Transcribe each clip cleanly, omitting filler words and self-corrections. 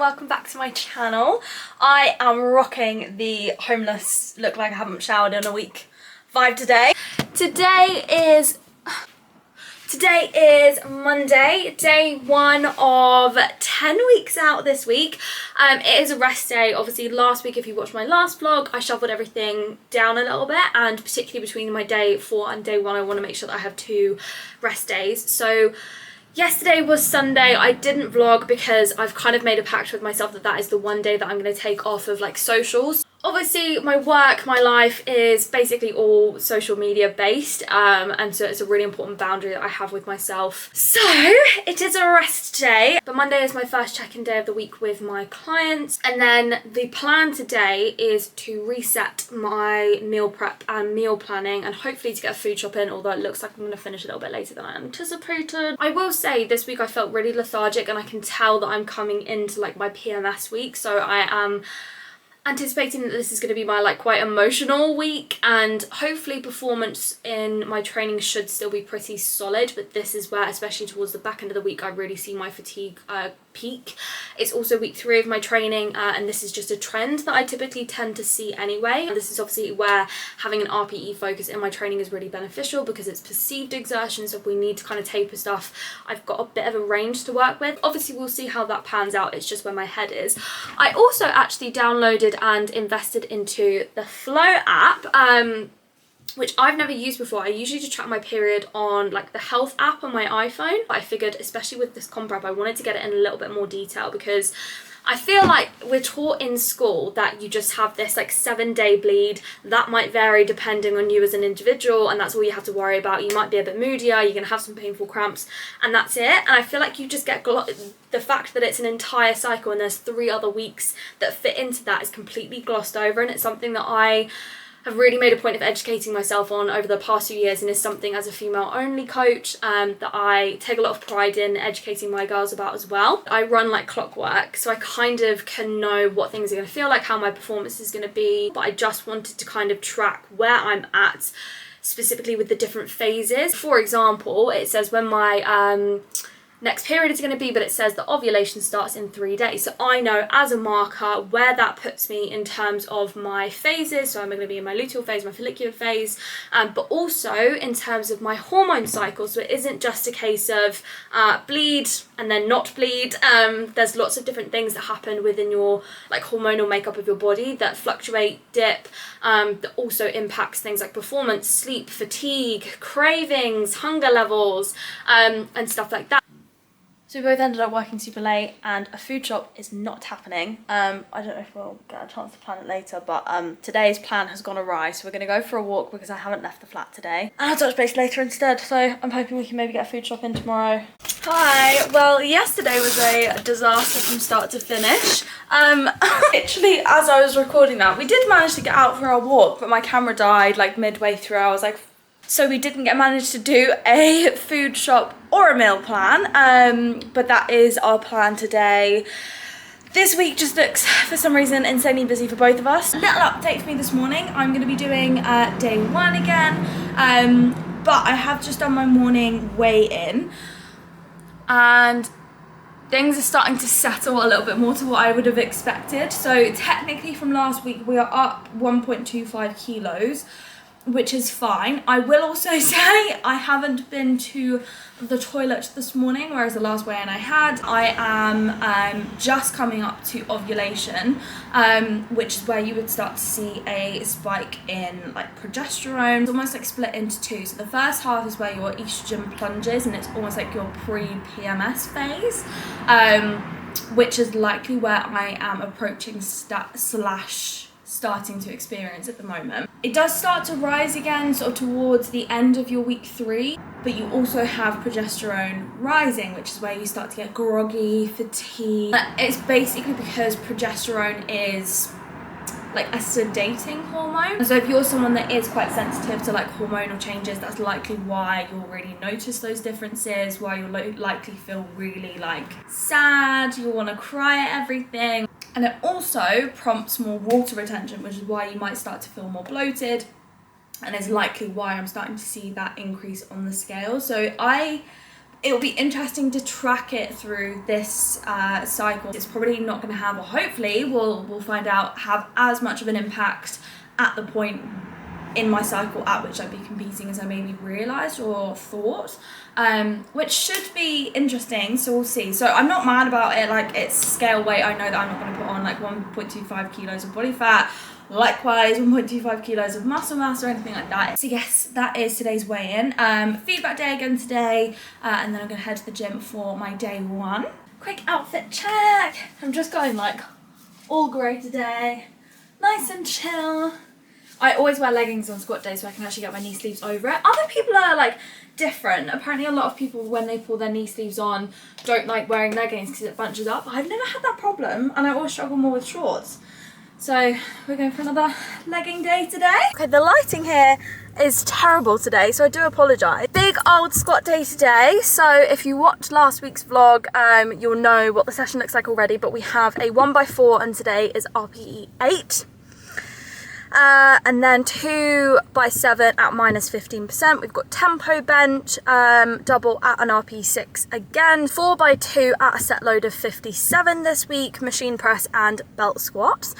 welcome back to my channel. I am rocking the homeless look like I haven't showered in a week vibe today. Today is Monday, day 1 of 10 weeks out this week. It is a rest day. Obviously last week, if you watched my last vlog, I shuffled everything down a little bit, and particularly between my day 4 and day 1 I want to make sure that I have 2 rest days. So yesterday was Sunday. I didn't vlog because I've kind of made a pact with myself that that is the one day that I'm going to take off of like socials. Obviously my work, my life is basically all social media based, and so it's a really important boundary that I have with myself. So it is a rest day, but Monday is my first check-in day of the week with my clients, and then the plan today is to reset my meal prep and meal planning, and hopefully to get a food shop in, although it looks like I'm going to finish a little bit later than I anticipated. I will say this week I felt really lethargic, and I can tell that I'm coming into like my PMS week, so I am anticipating that this is going to be my like quite emotional week, and hopefully performance in my training should still be pretty solid, but this is where, especially towards the back end of the week, I really see my fatigue peak. It's also week 3 of my training, and this is just a trend that I typically tend to see anyway. This is obviously where having an RPE focus in my training is really beneficial because it's perceived exertion, so if we need to kind of taper stuff, I've got a bit of a range to work with. Obviously we'll see how that pans out, it's just where my head is. I also actually downloaded and invested into the Flow app, which I've never used before. I usually just track my period on like the health app on my iPhone, but I figured, especially with this comp prep, I wanted to get it in a little bit more detail because I feel like we're taught in school that you just have this like 7-day bleed. That might vary depending on you as an individual, and that's all you have to worry about. You might be a bit moodier, you're gonna have some painful cramps, and that's it. And I feel like you just get the fact that it's an entire cycle and there's 3 other weeks that fit into that is completely glossed over, and it's something that I have really made a point of educating myself on over the past few years, and is something as a female only coach that I take a lot of pride in educating my girls about as well. I run like clockwork, so I kind of can know what things are going to feel like, how my performance is going to be, but I just wanted to kind of track where I'm at specifically with the different phases. For example, it says when my next period is going to be, but it says the ovulation starts in 3 days, so I know as a marker where that puts me in terms of my phases. So I'm going to be in my luteal phase, my follicular phase, but also in terms of my hormone cycle. So it isn't just a case of bleed and then not bleed. There's lots of different things that happen within your like hormonal makeup of your body that fluctuate, dip, that also impacts things like performance, sleep, fatigue, cravings, hunger levels, and stuff like that. So we both ended up working super late, and a food shop is not happening. I don't know if we'll get a chance to plan it later, but today's plan has gone awry, so we're going to go for a walk because I haven't left the flat today. And I'll touch base later instead, so I'm hoping we can maybe get a food shop in tomorrow. Hi, well yesterday was a disaster from start to finish. Literally as I was recording that, we did manage to get out for our walk, but my camera died like midway through. I was like, so we didn't manage to do a food shop or a meal plan, but that is our plan today. This week just looks, for some reason, insanely busy for both of us. Little update for me this morning. I'm going to be doing day 1 again, but I have just done my morning weigh-in, and things are starting to settle a little bit more to what I would have expected. So technically from last week, we are up 1.25 kilos, which is fine. I will also say I haven't been to the toilet this morning, whereas the last weigh-in I had. I am just coming up to ovulation, which is where you would start to see a spike in like progesterone. It's almost like split into 2. So the first half is where your estrogen plunges, and it's almost like your pre-PMS phase, which is likely where I am approaching starting to experience at the moment. It does start to rise again sort of towards the end of your week 3, but you also have progesterone rising, which is where you start to get groggy, fatigue. It's basically because progesterone is like a sedating hormone. So if you're someone that is quite sensitive to like hormonal changes, that's likely why you'll really notice those differences, why you'll likely feel really like sad, you'll want to cry at everything. And it also prompts more water retention, which is why you might start to feel more bloated, and is likely why I'm starting to see that increase on the scale. So I it'll be interesting to track it through this cycle. It's probably not going to have, or hopefully we'll find out, have as much of an impact at the point in my cycle at which I'd be competing as I maybe realised or thought, which should be interesting, so we'll see. So I'm not mad about it, like it's scale weight. I know that I'm not going to put on like 1.25 kilos of body fat, likewise 1.25 kilos of muscle mass or anything like that. So yes, that is today's weigh-in. Feedback day again today, and then I'm going to head to the gym for my day one. Quick outfit check. I'm just going like all grey today, nice and chill. I always wear leggings on squat day so I can actually get my knee sleeves over it. Other people are like different. Apparently a lot of people, when they pull their knee sleeves on, don't like wearing leggings because it bunches up. I've never had that problem, and I always struggle more with shorts. So we're going for another legging day today. Okay, the lighting here is terrible today, so I do apologise. Big old squat day today. So if you watched last week's vlog, you'll know what the session looks like already, but we have a 1x4 and today is RPE 8. And then 2x7 at minus 15%. We've got tempo bench, double at an RP 6 again, 4x2 at a set load of 57 this week, machine press and belt squats.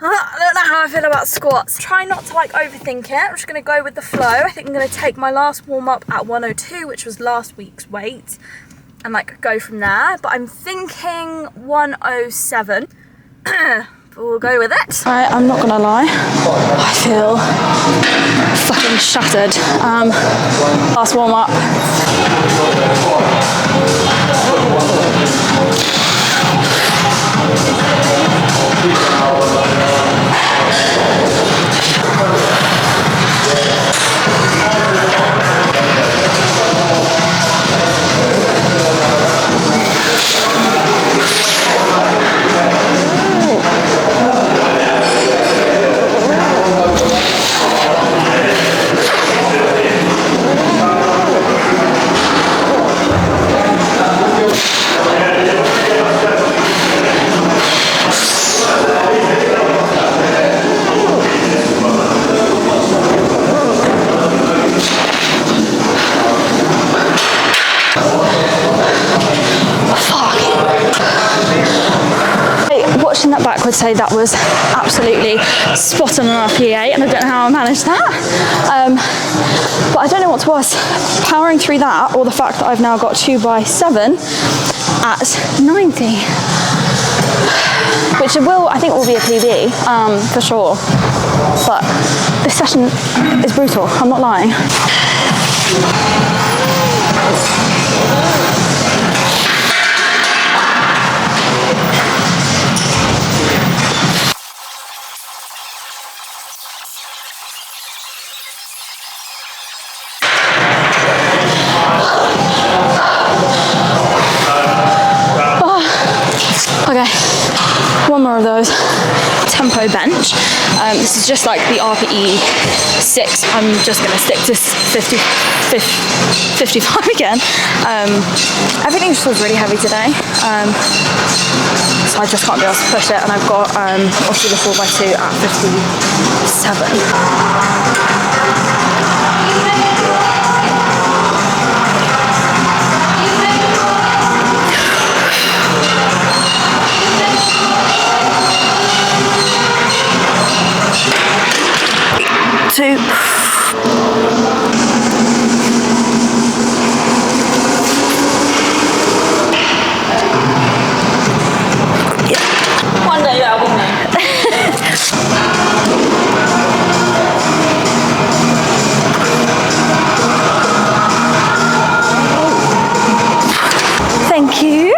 I don't know how I feel about squats. Try not to like overthink it. I'm just going to go with the flow. I think I'm going to take my last warm up at 102, which was last week's weight, and like go from there. But I'm thinking 107. We'll go with it. Alright, I'm not gonna lie, I feel fucking shattered. Last warm up. Watching that back would say that was absolutely spot on an RPE, and I don't know how I managed that. But I don't know what's worse, powering through that or the fact that I've now got 2x7 at 90, which I think will be a PB for sure. But this session is brutal, I'm not lying. Okay, one more of those. Tempo bench. This is just like the RPE 6. I'm just going to stick to 55 again. Everything just feels really heavy today, so I just can't be able to push it. And I've got obviously the 4x2 at 57. Two. One day I will know. Thank you.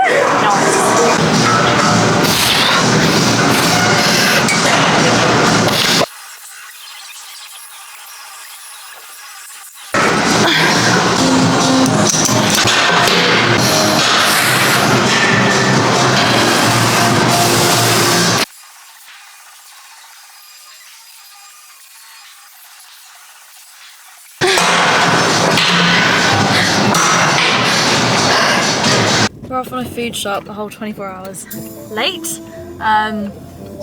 We're off on a food shop the whole 24 hours late. So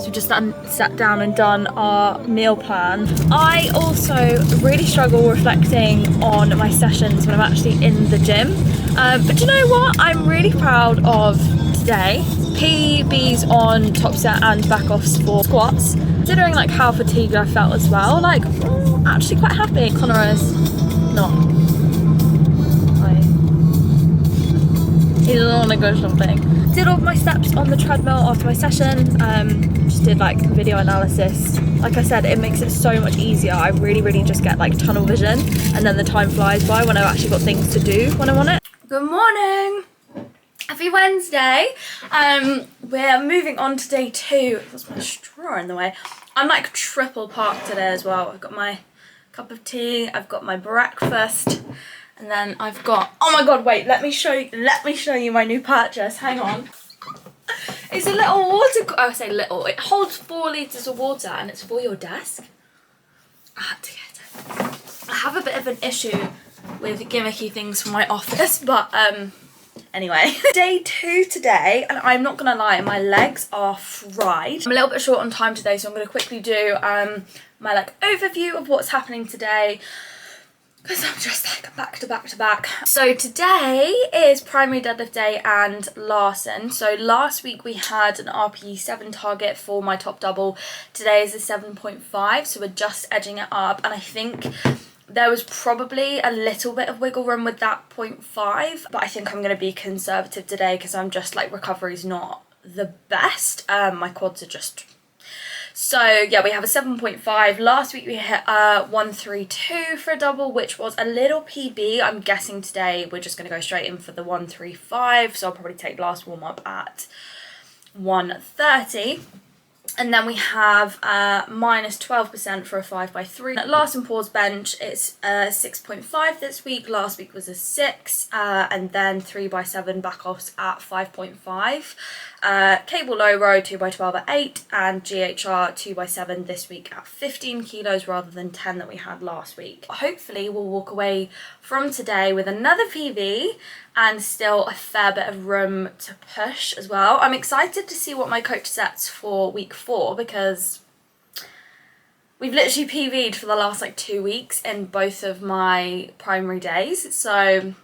we've just sat down and done our meal plan. I also really struggle reflecting on my sessions when I'm actually in the gym. But do you know what? I'm really proud of today. PBs on top set and back offs for squats. Considering like how fatigued I felt as well, like actually quite happy. Connor is not. He doesn't want to go something. Did all of my steps on the treadmill after my session. Just did like video analysis. Like I said, it makes it so much easier. I really just get like tunnel vision, and then the time flies by when I've actually got things to do when I want it. Good morning. Happy Wednesday. We're moving on to day 2. There's my straw in the way. I'm like triple parked today as well. I've got my cup of tea, I've got my breakfast, and then I've got, oh my god, wait, let me show you my new purchase. Hang on. It's a little water, I say little, it holds 4 litres of water and it's for your desk. I had to get it. I have a bit of an issue with gimmicky things for my office, but anyway. Day 2 today, and I'm not gonna lie, my legs are fried. I'm a little bit short on time today, so I'm gonna quickly do my like overview of what's happening today, because I'm just like back to back to back. So today is primary deadlift day and Larson. So last week we had an RPE 7 target for my top double. Today is a 7.5, so we're just edging it up, and I think there was probably a little bit of wiggle room with that 0.5, but I think I'm going to be conservative today because I'm just like, recovery's not the best. My quads are just... So yeah, we have a 7.5. Last week we hit 132 for a double, which was a little PB. I'm guessing today we're just going to go straight in for the 135, so I'll probably take last warm up at 130. And then we have minus 12% for a 5x3. At last and pause bench, it's 6.5 this week. Last week was a 6. And then 3x7 back offs at 5.5. Cable low row 2x12 at 8. And GHR 2x7 this week at 15 kilos rather than 10 that we had last week. Hopefully we'll walk away from today with another PV and still a fair bit of room to push as well. I'm excited to see what my coach sets for week 4 because we've literally PV'd for the last like 2 weeks in both of my primary days. So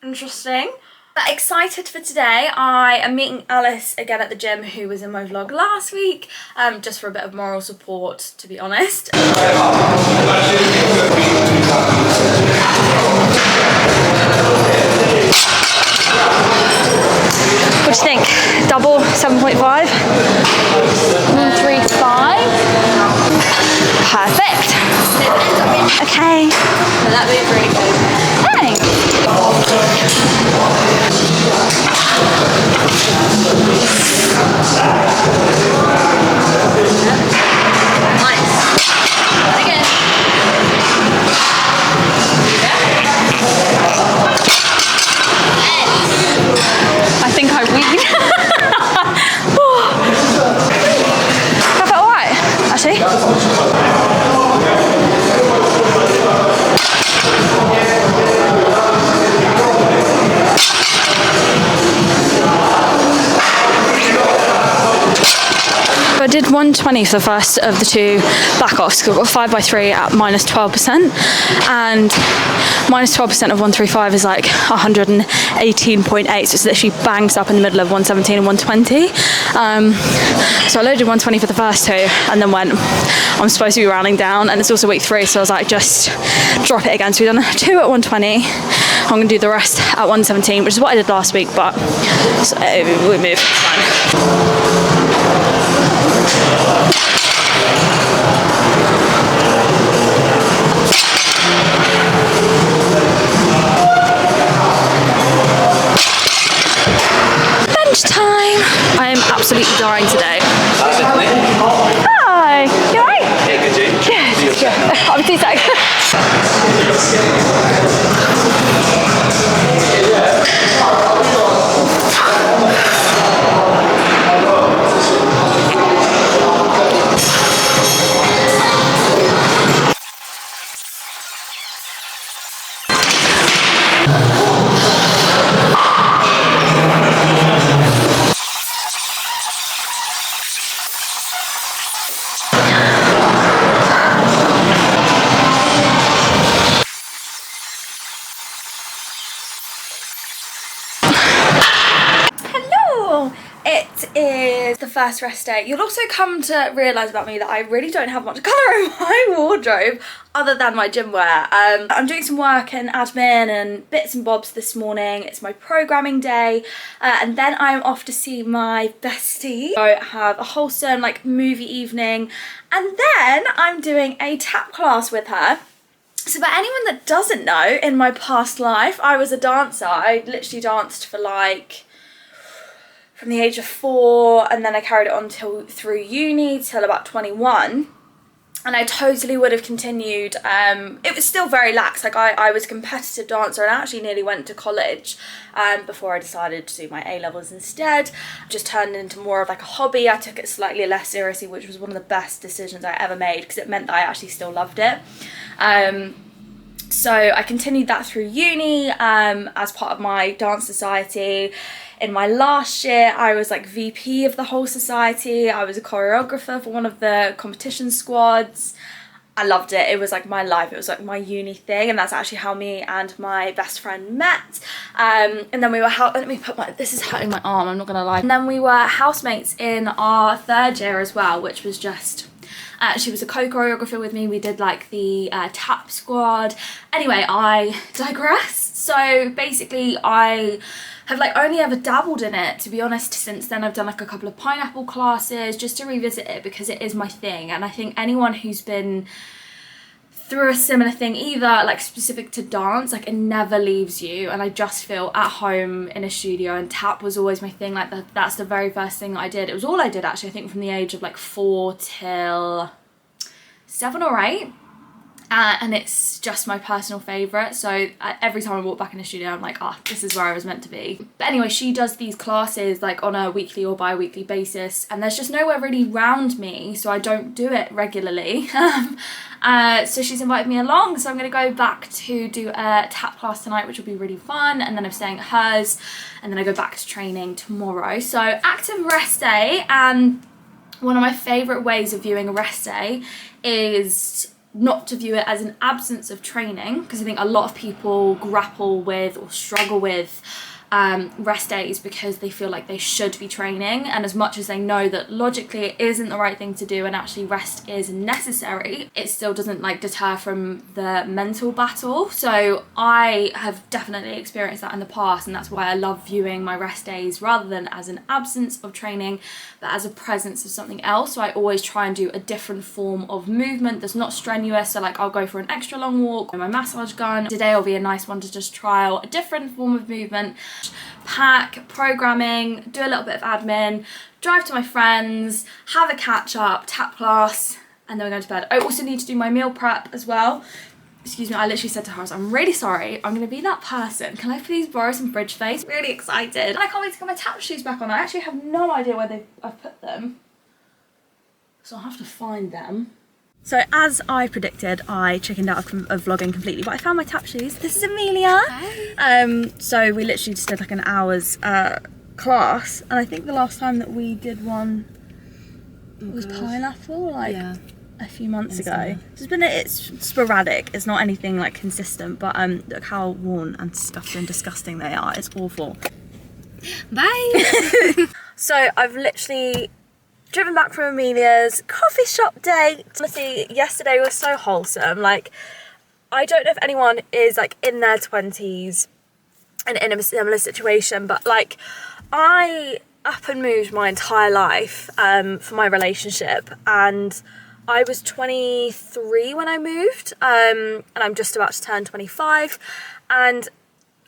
interesting. But excited for today. I am meeting Alice again at the gym, who was in my vlog last week, just for a bit of moral support, to be honest. What do you think? Double 7.5? 135? Perfect. Okay. That would be really good. Thanks. Nice. Again. I think I weed. That felt alright, actually. I did 120 for the first of the 2 back offs. So I've got 5x3 at minus 12%, and minus 12% of 135 is like 118.8, so it's literally bangs up in the middle of 117 and 120. So I loaded 120 for the first 2 and then went, I'm supposed to be rounding down, and it's also week 3, so I was like, just drop it again. So we've done 2 at 120. I'm going to do the rest at 117, which is what I did last week, but so we move. Fine. Bench time! I am absolutely dying today. Hi! You alright? Yeah, good, Jane. Good. I'll be 2 seconds. It is the first rest day. You'll also come to realise about me that I really don't have much colour in my wardrobe other than my gym wear. I'm doing some work and admin and bits and bobs this morning. It's my programming day, and then I'm off to see my bestie. So have a wholesome like movie evening, and then I'm doing a tap class with her. So for anyone that doesn't know, in my past life I was a dancer. I literally danced for like from the age of 4, and then I carried it on through uni till about 21, and I totally would have continued. It was still very lax, like I was a competitive dancer, and I actually nearly went to college before I decided to do my A-levels instead. Just turned it into more of like a hobby. I took it slightly less seriously, which was one of the best decisions I ever made, because it meant that I actually still loved it. So I continued that through uni as part of my dance society. In my last year, I was like VP of the whole society. I was a choreographer for one of the competition squads. I loved it. It was like my life. It was like my uni thing, and that's actually how me and my best friend met. And then we were let me put this is hurting my arm, I'm not gonna lie. And then we were housemates in our 3rd year as well, which was just she was a co-choreographer with me. We did like the tap squad. Anyway, I digress. So basically I have like only ever dabbled in it, to be honest. Since then I've done like a couple of pineapple classes just to revisit it, because it is my thing. And I think anyone who's been through a similar thing, either like specific to dance, like it never leaves you. And I just feel at home in a studio, and tap was always my thing. Like that's the very first thing that I did. It was all I did actually, I think from the age of like 4 till 7 or 8. And it's just my personal favourite. So every time I walk back in the studio, I'm like, oh, this is where I was meant to be. But anyway, she does these classes like on a weekly or bi-weekly basis, and there's just nowhere really round me, so I don't do it regularly. So she's invited me along, so I'm going to go back to do a tap class tonight, which will be really fun, and then I'm staying at hers, and then I go back to training tomorrow. So active rest day, and one of my favourite ways of viewing a rest day is not to view it as an absence of training, because I think a lot of people grapple with or struggle with rest days because they feel like they should be training, and as much as they know that logically it isn't the right thing to do and actually rest is necessary, it still doesn't like deter from the mental battle. So I have definitely experienced that in the past, and that's why I love viewing my rest days rather than as an absence of training, but as a presence of something else. So I always try and do a different form of movement that's not strenuous. So like I'll go for an extra long walk with my massage gun. Today will be a nice one to just trial a different form of movement, pack, programming, do a little bit of admin, drive to my friends, have a catch up, tap class, and then we're going to bed. I also need to do my meal prep as well. Excuse me, I literally said to her, I'm really sorry, I'm going to be that person. Can I please borrow some fridge space? Really excited. And I can't wait to get my tap shoes back on. I actually have no idea where I've put them, so I'll have to find them. So as I predicted, I chickened out of vlogging completely, but I found my tap shoes. This is Amelia. Hi. So we literally just did like an hour's class, and I think the last time that we did one was pineapple, like a few months ago. So it's sporadic. It's not anything like consistent, but look how worn and stuffed and disgusting they are. It's awful. Bye. So I've literally driven back from Amelia's coffee shop date. Honestly, yesterday was so wholesome. Like, I don't know if anyone is like in their 20s and in a similar situation, but like I up and moved my entire life for my relationship, and I was 23 when I moved, and I'm just about to turn 25, and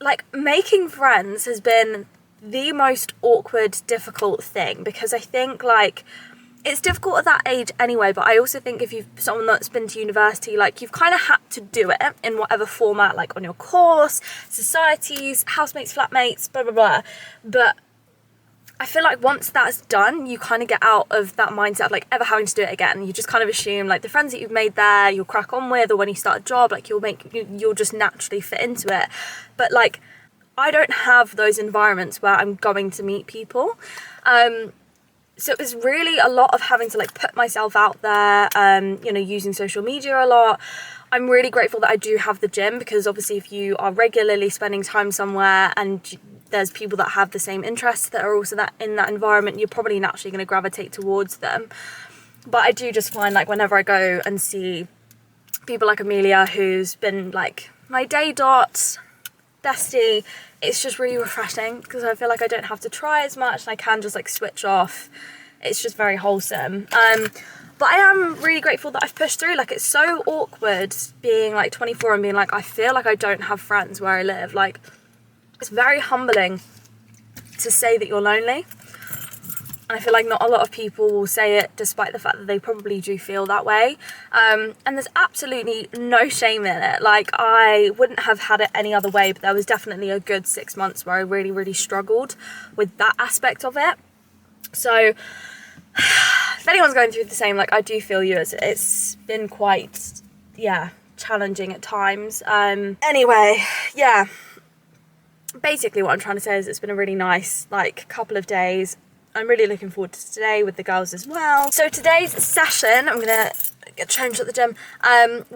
like making friends has been the most awkward, difficult thing, because I think like it's difficult at that age anyway, but I also think if you've someone that's been to university, like you've kind of had to do it in whatever format, like on your course, societies, housemates, flatmates, blah blah blah. But I feel like once that's done, you kind of get out of that mindset of like ever having to do it again. You just kind of assume like the friends that you've made there, you'll crack on with, or when you start a job, like you'll just naturally fit into it. But like I don't have those environments where I'm going to meet people. So it was really a lot of having to like put myself out there, you know, using social media a lot. I'm really grateful that I do have the gym, because obviously if you are regularly spending time somewhere and there's people that have the same interests that are also in that environment, you're probably naturally going to gravitate towards them. But I do just find, like, whenever I go and see people like Amelia, who's been like my day dot bestie, it's just really refreshing because I feel like I don't have to try as much and I can just like switch off. It's just very wholesome. But I am really grateful that I've pushed through. Like, it's so awkward being like 24 and being like, I feel like I don't have friends where I live. Like, it's very humbling to say that you're lonely. And I feel like not a lot of people will say it, despite the fact that they probably do feel that way. And there's absolutely no shame in it. Like, I wouldn't have had it any other way, but there was definitely a good 6 months where I really, really struggled with that aspect of it. So if anyone's going through the same, like, I do feel you. It's been quite, yeah, challenging at times. Anyway, yeah. Basically what I'm trying to say is it's been a really nice, like, couple of days. I'm really looking forward to today with the girls as well. So today's session, I'm gonna get changed at the gym.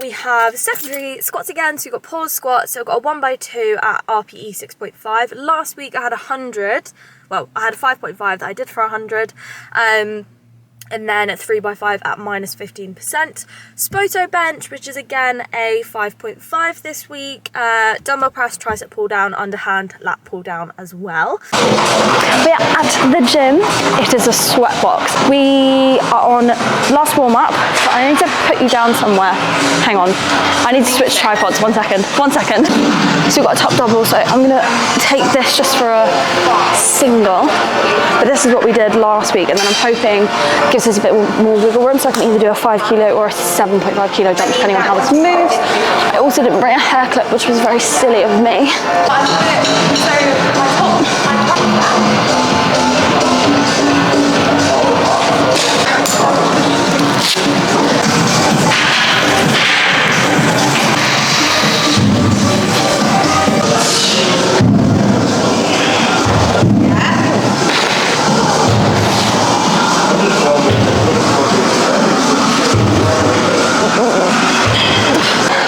We have secondary squats again. So we've got pause squats. So I've got a 1x2 at RPE 6.5. Last week I had 100. Well, I had a 5.5 that I did for 100. And then a 3x5 at -15%. Spoto bench, which is again a 5.5 this week. Dumbbell press, tricep pull down, underhand, lat pull down as well. We are at the gym. It is a sweat box. We are on last warm up, but I need to put you down somewhere. Hang on. I need to switch tripods. 1 second. 1 second. So we've got a top double, so I'm gonna take this just for a single. But this is what we did last week, and then I'm hoping it gives us a bit more wiggle room, so I can either do a 5 kilo or a 7.5 kilo jump, depending on how this moves. I also didn't bring a hair clip, which was very silly of me.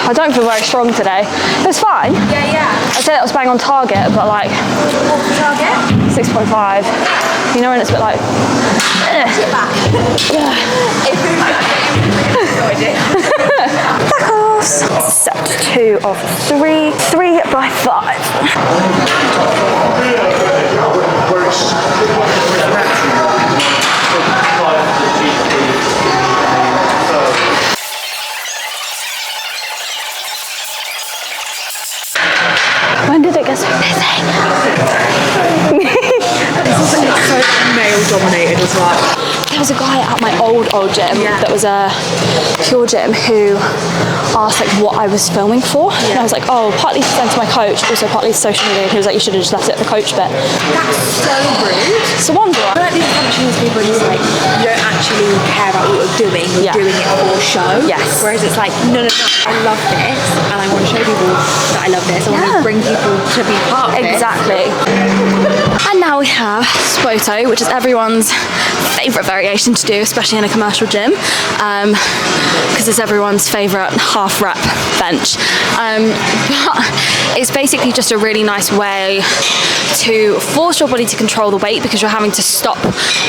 I don't feel very strong today. It was fine. Yeah. I'd say that was bang on target, but like... What's the target? 6.5. You know when it's a bit like... Get back. Yeah. No idea. Back off. Set 2 of 3. 3x5. When did it get so busy? It's so male dominated as well. There was a guy at my old gym that was a pure gym who asked like what I was filming for, and I was like, oh, partly to send to my coach, also partly to social media. And he was like, you should have just left it at the coach bit. That's so rude. So one's I feel like the assumption is people are just like, you don't actually care about what you're doing, you're doing it for show. Yes. Whereas it's like, no, I love this, and I want to show people that I love this. I want to bring people to be part of it. exactly. And now we have Spoto, which is everyone's favourite variation to do, especially in a commercial gym, because it's everyone's favourite half rep bench. But it's basically just a really nice way to force your body to control the weight, because you're having to stop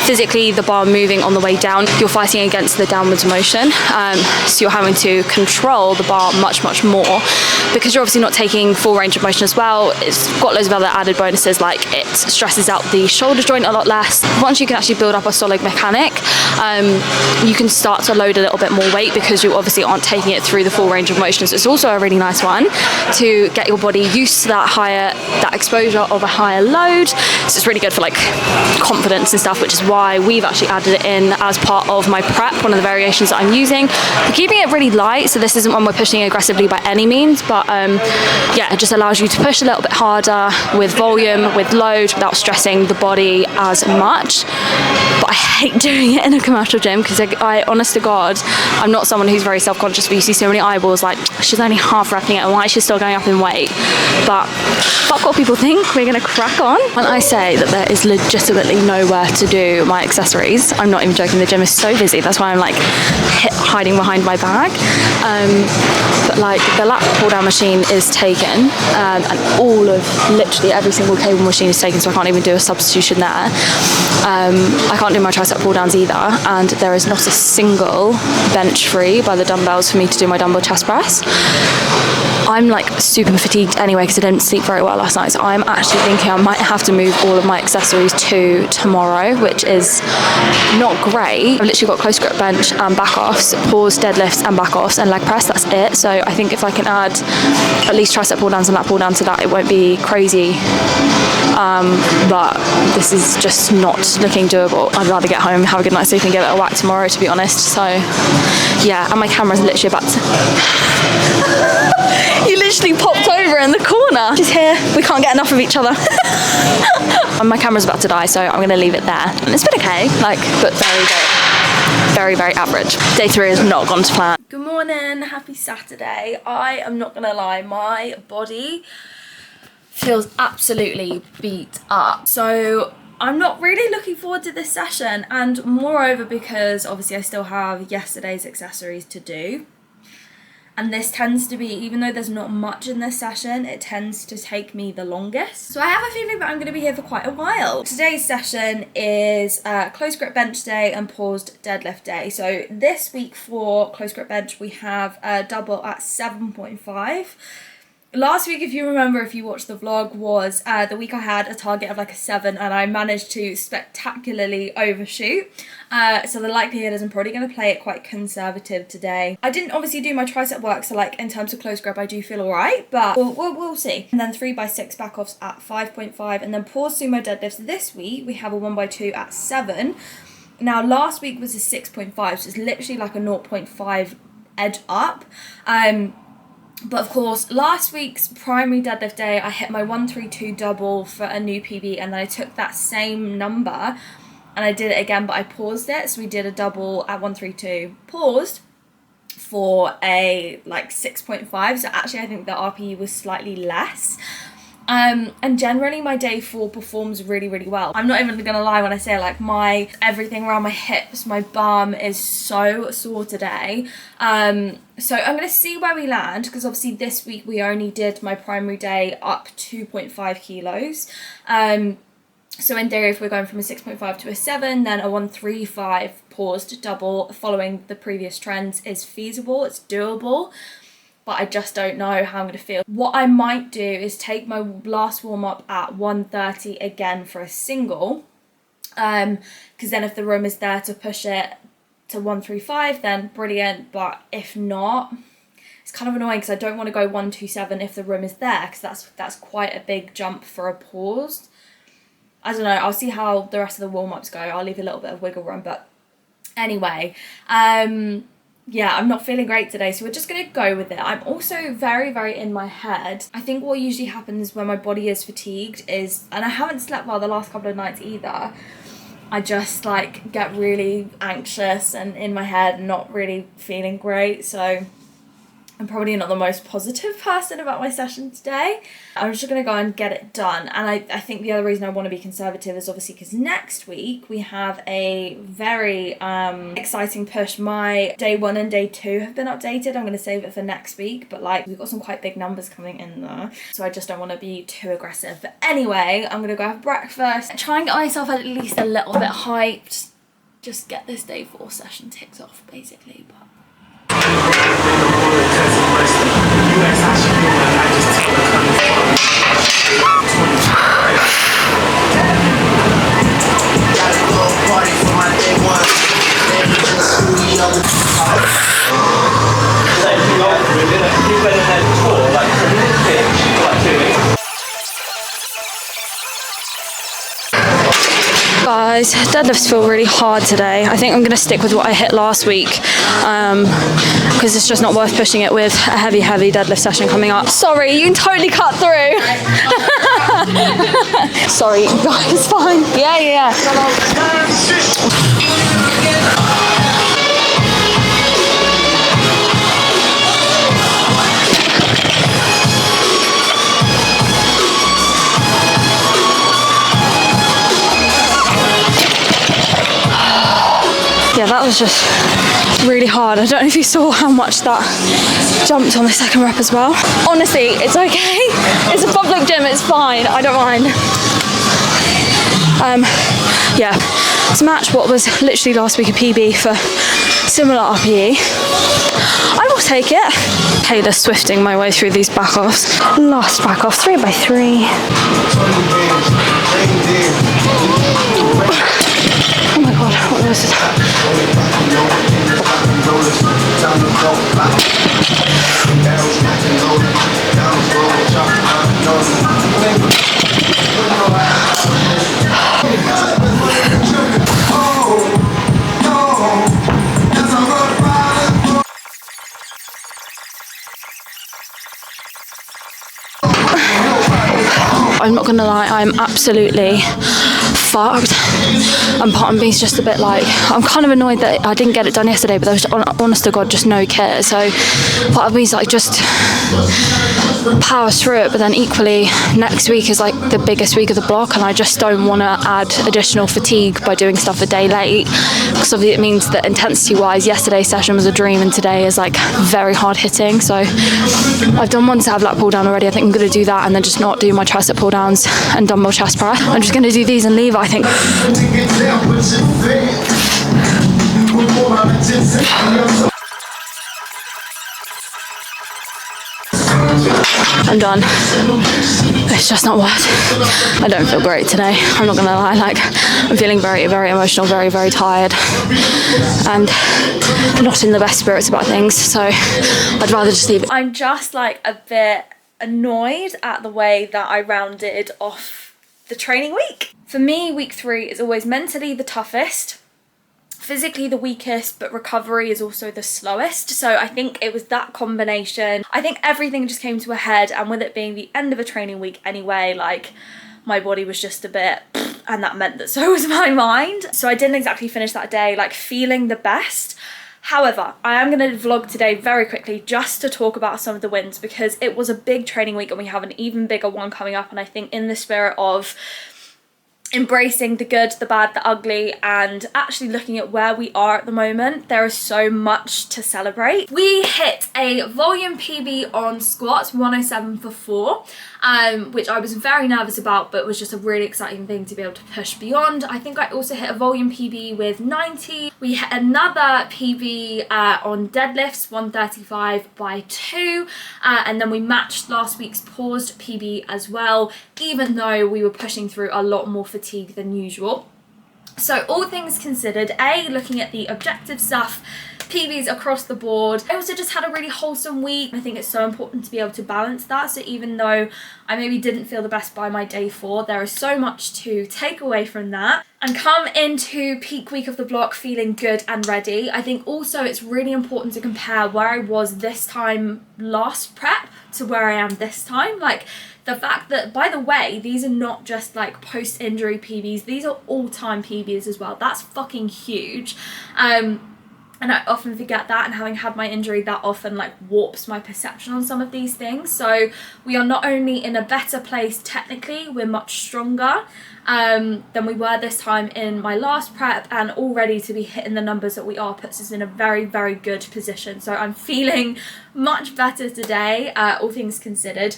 physically the bar moving on the way down. You're fighting against the downwards motion, so you're having to control the bar much more, because you're obviously not taking full range of motion as well. It's got loads of other added bonuses, like it stresses out the shoulder joint a lot less. Once you can actually build up a solid mechanic, you can start to load a little bit more weight, because you obviously aren't taking it through the full range of motion. So it's also a really nice one to get your body used to that exposure of a higher load. So it's really good for like confidence and stuff, which is why we've actually added it in as part of my prep, one of the variations that I'm using. We're keeping it really light, so this isn't one we're pushing aggressively by any means, but yeah, it just allows you to push a little bit harder with volume, with load, without stressing the body as much. but I hate doing it in a commercial gym because I honest to God, I'm not someone who's very self-conscious, but you see so many eyeballs like, she's only half repping it and why is she still going up in weight? But fuck what people think, we're gonna crack on. When I say that there is legitimately nowhere to do my accessories, I'm not even joking, the gym is so busy, that's why I'm like hiding behind my bag. But like the lat pull down machine is taken, and all of literally every single cable machine is taken, so I can't even do a substitution there. I can't do my tricep pull downs either, and there is not a single bench free by the dumbbells for me to do my dumbbell chest press. I'm like super fatigued anyway because I didn't sleep very well last night, so I'm actually thinking I might have to move all of my accessories to tomorrow, which is not great. I've literally got close grip bench and back offs, pause, deadlifts and back offs and leg press, that's it. So I think if I can add at least tricep pull downs and lat pull down to that, it won't be crazy. But this is just not looking doable. I'd rather get home, have a good night's sleep and give it a whack tomorrow, to be honest. So yeah, and my camera's literally about to... You literally popped over in the corner. She's here. We can't get enough of each other. And my camera's about to die, so I'm going to leave it there. And it's been okay, like, but very, very average. Day 3 has not gone to plan. Good morning, happy Saturday. I am not gonna lie, my body feels absolutely beat up. So I'm not really looking forward to this session, and moreover because obviously I still have yesterday's accessories to do. And this tends to be, even though there's not much in this session, it tends to take me the longest. So I have a feeling that I'm going to be here for quite a while. Today's session is close grip bench day and paused deadlift day. So this week for close grip bench, we have a double at 7.5. Last week, if you remember, if you watched the vlog, was the week I had a target of like a 7 and I managed to spectacularly overshoot. So the likelihood is I'm probably going to play it quite conservative today. I didn't obviously do my tricep work, so like in terms of close grip, I do feel alright, but we'll see. And then 3x6 back offs at 5.5 and then pause sumo deadlifts. This week, we have a 1x2 at 7. Now, last week was a 6.5, so it's literally like a 0.5 edge up. But of course, last week's primary deadlift day, I hit my 132 double for a new PB, and then I took that same number and I did it again, but I paused it. So we did a double at 132, paused for a like 6.5. So actually, I think the RPE was slightly less. And generally my day 4 performs really, really well. I'm not even gonna lie when I say like everything around my hips, my bum is so sore today. So I'm gonna see where we land, because obviously this week we only did my primary day up 2.5 kilos. So in theory, if we're going from a 6.5 to a 7, then a 135 paused double following the previous trends is feasible, it's doable. But I just don't know how I'm going to feel. What I might do is take my last warm-up at 130 again for a single. Because then if the room is there to push it to 135, then brilliant. But if not, it's kind of annoying because I don't want to go 127 if the room is there, because that's quite a big jump for a pause. I don't know, I'll see how the rest of the warm-ups go. I'll leave a little bit of wiggle room, but anyway, yeah, I'm not feeling great today, so we're just going to go with it. I'm also very, very in my head. I think what usually happens when my body is fatigued is, and I haven't slept well the last couple of nights either, I just like get really anxious and in my head, not really feeling great. So I'm probably not the most positive person about my session today. I'm just going to go and get it done. And I think the other reason I want to be conservative is obviously because next week we have a very exciting push. My day 1 and day 2 have been updated. I'm going to save it for next week. But like, we've got some quite big numbers coming in there, so I just don't want to be too aggressive. But anyway, I'm going to go have breakfast, try and get myself at least a little bit hyped. Just get this day 4 session ticked off, basically. But guys, deadlifts feel really hard today. I think I'm going to stick with what I hit last week, because it's just not worth pushing it with a heavy deadlift session coming up. Sorry, you can totally cut through. Sorry, it's fine. Yeah. Yeah, that was just really hard. I don't know if you saw how much that jumped on the second rep as well. Honestly, it's okay. It's a public gym, it's fine. I don't mind. Yeah, to match what was literally last week a PB for similar RPE, I will take it. Taylor Swifting my way through these back offs. Last back off, 3x3. Oh my god, what was this? I'm not gonna lie, I'm absolutely fucked, and part of me is just a bit like, I'm kind of annoyed that I didn't get it done yesterday, but there was honest to God just no care, so part of me is like just powers through it, but then equally next week is like the biggest week of the block, and I just don't want to add additional fatigue by doing stuff a day late, because obviously it means that intensity wise yesterday's session was a dream and today is like very hard hitting. So I've done one ab lat pull down already. I think I'm going to do that and then just not do my tricep pull downs and dumbbell chest press. I'm just going to do these and leave, I think. I'm done. It's just not worth it. I don't feel great today. I'm not gonna lie, like I'm feeling very, very emotional, very, very tired, and not in the best spirits about things, so I'd rather just leave it. I'm just like a bit annoyed at the way that I rounded off the training week. For me, week 3 is always mentally the toughest, physically the weakest, but recovery is also the slowest. So I think it was that combination. I think everything just came to a head, and with it being the end of a training week anyway, like my body was just a bit, and that meant that so was my mind. So I didn't exactly finish that day like feeling the best. However, I am going to vlog today very quickly just to talk about some of the wins, because it was a big training week and we have an even bigger one coming up. And I think in the spirit of embracing the good, the bad, the ugly, and actually looking at where we are at the moment, there is so much to celebrate. We hit a volume PB on squats, 107 for 4, which I was very nervous about, but was just a really exciting thing to be able to push beyond. I think I also hit a volume PB with 90. We hit another PB on deadlifts, 135 by 2, and then we matched last week's paused PB as well, even though we were pushing through a lot more fatigue than usual. So all things considered, looking at the objective stuff, PBs across the board. I also just had a really wholesome week. I think it's so important to be able to balance that. So even though I maybe didn't feel the best by my day 4, there is so much to take away from that and come into peak week of the block feeling good and ready. I think also it's really important to compare where I was this time last prep to where I am this time. Like the fact that, by the way, these are not just like post-injury PBs, these are all-time PBs as well. That's fucking huge. And I often forget that, and having had my injury, that often like warps my perception on some of these things. So we are not only in a better place technically, we're much stronger than we were this time in my last prep, and already to be hitting the numbers that we are puts us in a very, very good position. So I'm feeling much better today, all things considered.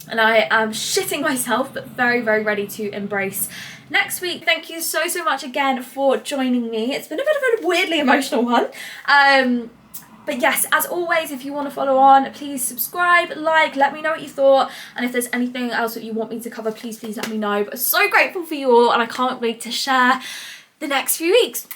And I am shitting myself, but very, very ready to embrace next week. Thank you so, so much again for joining me. It's been a bit of a weirdly emotional one. But yes, as always, if you want to follow on, please subscribe, like, let me know what you thought. And if there's anything else that you want me to cover, please let me know. But I'm so grateful for you all, and I can't wait to share the next few weeks.